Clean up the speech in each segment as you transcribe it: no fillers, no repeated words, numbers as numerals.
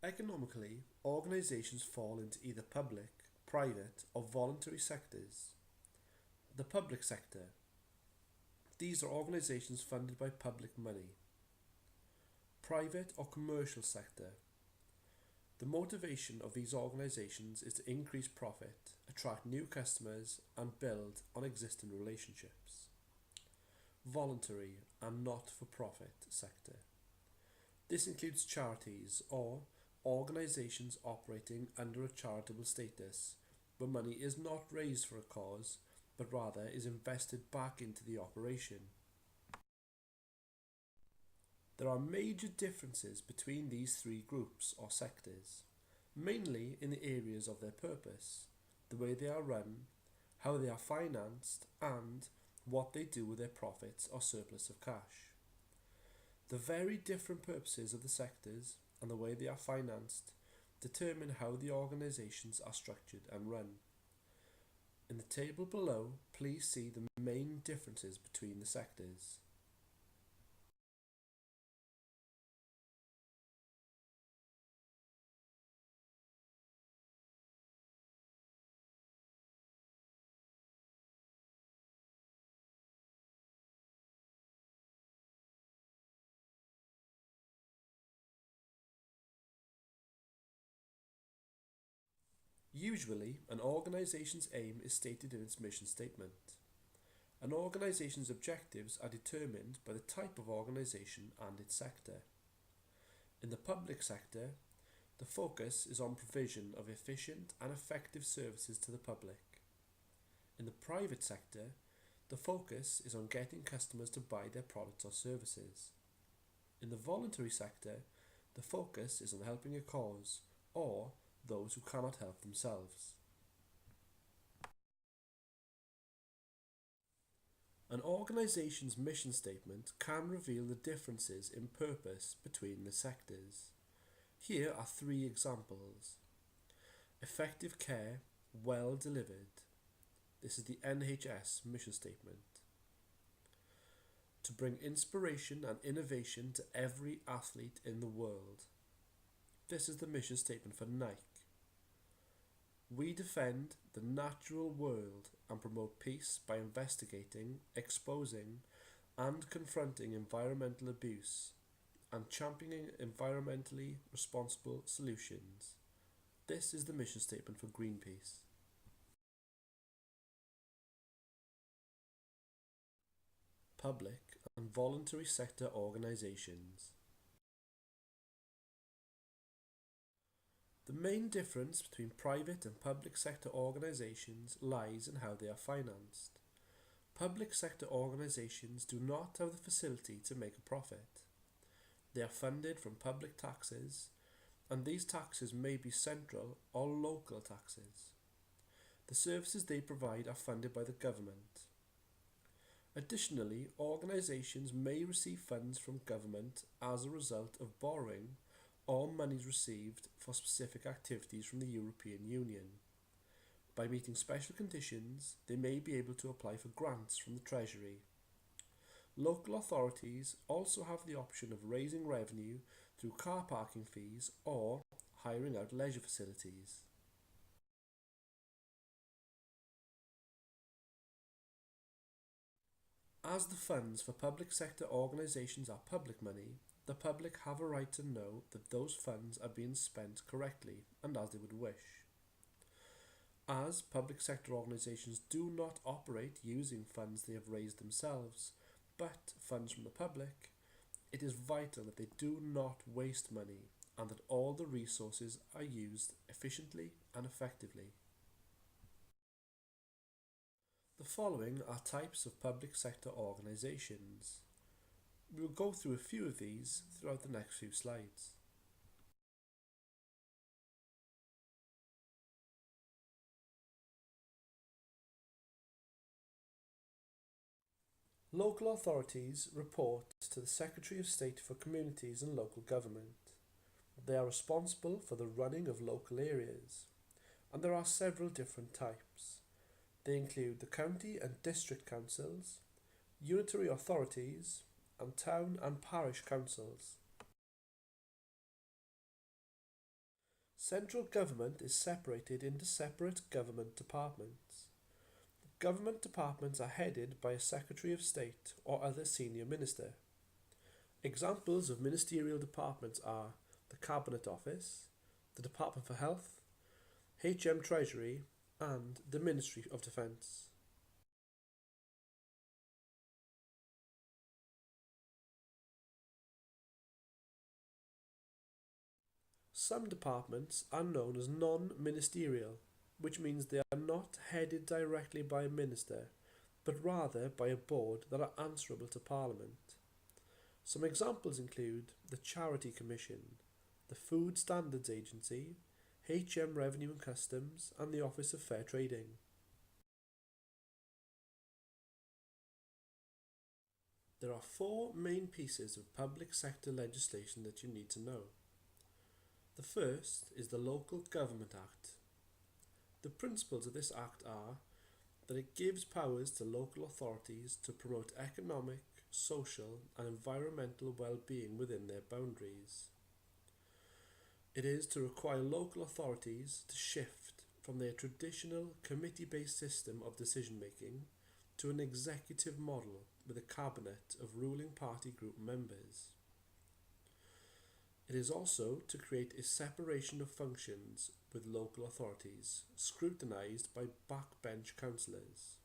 Economically, organisations fall into either public, private, or voluntary sectors. The public sector. These are organisations funded by public money. Private or commercial sector. The motivation of these organisations is to increase profit, attract new customers, and build on existing relationships. Voluntary and not-for-profit sector. This includes charities or organisations operating under a charitable status, where money is not raised for a cause, but rather is invested back into the operation. There are major differences between these three groups or sectors, mainly in the areas of their purpose, the way they are run, how they are financed, and what they do with their profits or surplus of cash. The very different purposes of the sectors and the way they are financed determine how the organisations are structured and run. In the table below, please see the main differences between the sectors. Usually, an organisation's aim is stated in its mission statement. An organisation's objectives are determined by the type of organisation and its sector. In the public sector, the focus is on provision of efficient and effective services to the public. In the private sector, the focus is on getting customers to buy their products or services. In the voluntary sector, the focus is on helping a cause or those who cannot help themselves. An organisation's mission statement can reveal the differences in purpose between the sectors. Here are three examples. Effective care, well delivered. This is the NHS mission statement. To bring inspiration and innovation to every athlete in the world. This is the mission statement for Nike. We defend the natural world and promote peace by investigating, exposing, and confronting environmental abuse and championing environmentally responsible solutions. This is the mission statement for Greenpeace. Public and voluntary sector organisations. The main difference between private and public sector organisations lies in how they are financed. Public sector organisations do not have the facility to make a profit. They are funded from public taxes, and these taxes may be central or local taxes. The services they provide are funded by the government. Additionally, organisations may receive funds from government as a result of borrowing or monies received for specific activities from the European Union. By meeting special conditions, they may be able to apply for grants from the Treasury. Local authorities also have the option of raising revenue through car parking fees or hiring out leisure facilities. As the funds for public sector organisations are public money, the public have a right to know that those funds are being spent correctly and as they would wish. As public sector organisations do not operate using funds they have raised themselves, but funds from the public, it is vital that they do not waste money and that all the resources are used efficiently and effectively. The following are types of public sector organisations. We will go through a few of these throughout the next few slides. Local authorities report to the Secretary of State for Communities and Local Government. They are responsible for the running of local areas, and there are several different types. They include the county and district councils, unitary authorities, and town and parish councils. Central government is separated into separate government departments. Government departments are headed by a Secretary of State or other senior minister. Examples of ministerial departments are the Cabinet Office, the Department for Health, HM Treasury, and the Ministry of Defence. Some departments are known as non-ministerial, which means they are not headed directly by a minister, but rather by a board that are answerable to Parliament. Some examples include the Charity Commission, the Food Standards Agency, HM Revenue and Customs, and the Office of Fair Trading. There are four main pieces of public sector legislation that you need to know. The first is the Local Government Act. The principles of this act are that it gives powers to local authorities to promote economic, social and environmental well-being within their boundaries. It is to require local authorities to shift from their traditional committee-based system of decision-making to an executive model with a cabinet of ruling party group members. It is also to create a separation of functions with local authorities, scrutinised by backbench councillors.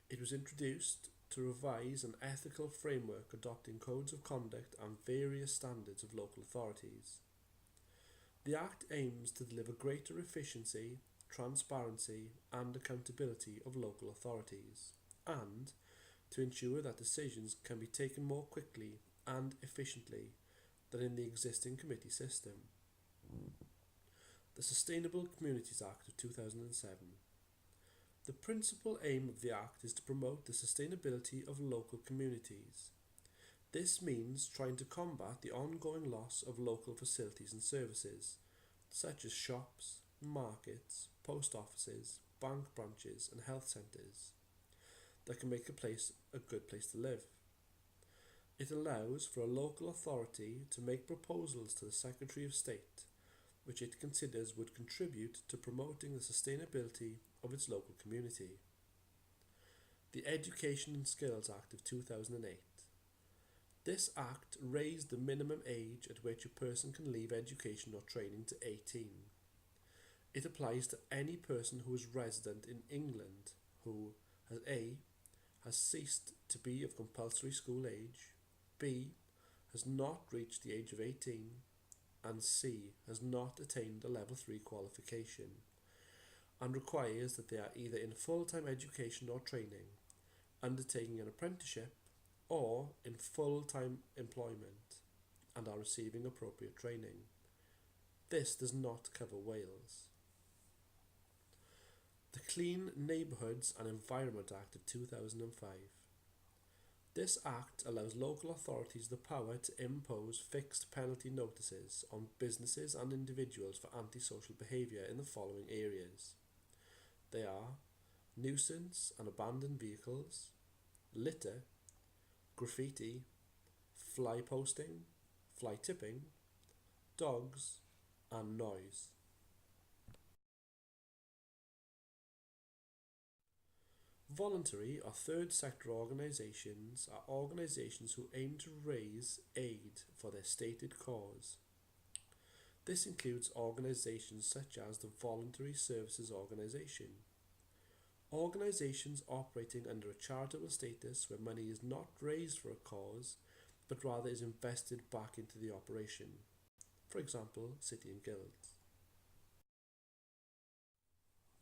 It was introduced to revise an ethical framework adopting codes of conduct and various standards of local authorities. The Act aims to deliver greater efficiency, transparency and accountability of local authorities, and to ensure that decisions can be taken more quickly and efficiently than in the existing committee system. The Sustainable Communities Act of 2007. The principal aim of the Act is to promote the sustainability of local communities. This means trying to combat the ongoing loss of local facilities and services, such as shops, markets, post offices, bank branches and health centres, that can make a place a good place to live. It allows for a local authority to make proposals to the Secretary of State, which it considers would contribute to promoting the sustainability of its local community. The Education and Skills Act of 2008. This Act raised the minimum age at which a person can leave education or training to 18. It applies to any person who is resident in England who has A. has ceased to be of compulsory school age, B. has not reached the age of 18, and C. has not attained a level 3 qualification, and requires that they are either in full-time education or training, undertaking an apprenticeship, or in full-time employment, and are receiving appropriate training. This does not cover Wales. The Clean Neighbourhoods and Environment Act of 2005. This Act allows local authorities the power to impose fixed penalty notices on businesses and individuals for antisocial behaviour in the following areas. They are nuisance and abandoned vehicles, litter, graffiti, fly posting, fly tipping, dogs, and noise. Voluntary or third sector organisations are organisations who aim to raise aid for their stated cause. This includes organisations such as the Voluntary Services Organisation. Organisations operating under a charitable status where money is not raised for a cause, but rather is invested back into the operation. For example, city and guilds.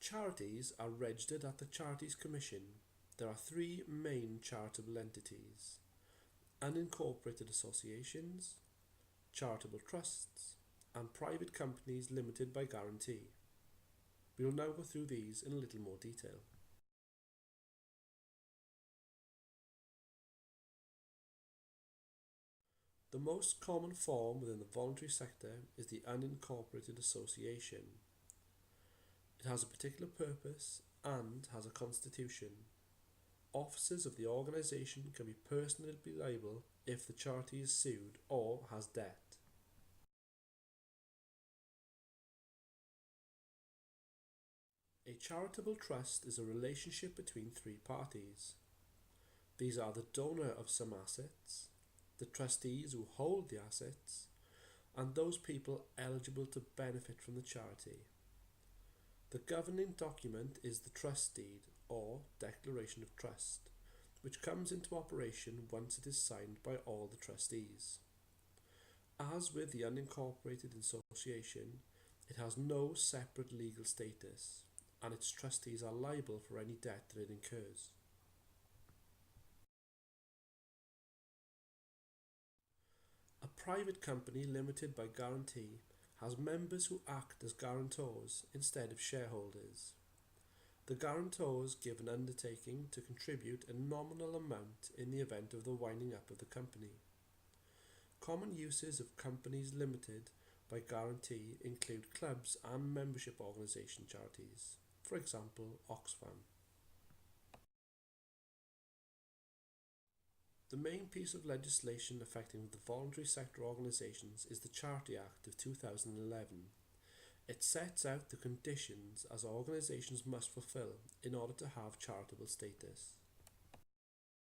Charities are registered at the Charities Commission. There are three main charitable entities: unincorporated associations, charitable trusts, and private companies limited by guarantee. We will now go through these in a little more detail. The most common form within the voluntary sector is the unincorporated association. It has a particular purpose and has a constitution. Officers of the organisation can be personally liable if the charity is sued or has debt. charitable trust is a relationship between three parties. These are the donor of some assets, the trustees who hold the assets, and those people eligible to benefit from the charity. The governing document is the trust deed, or declaration of trust, which comes into operation once it is signed by all the trustees. As with the unincorporated association, it has no separate legal status, and its trustees are liable for any debt that it incurs. A private company limited by guarantee has members who act as guarantors instead of shareholders. The guarantors give an undertaking to contribute a nominal amount in the event of the winding up of the company. Common uses of companies limited by guarantee include clubs and membership organisation charities, for example Oxfam. The main piece of legislation affecting the voluntary sector organisations is the Charity Act of 2011. It sets out the conditions as organisations must fulfil in order to have charitable status.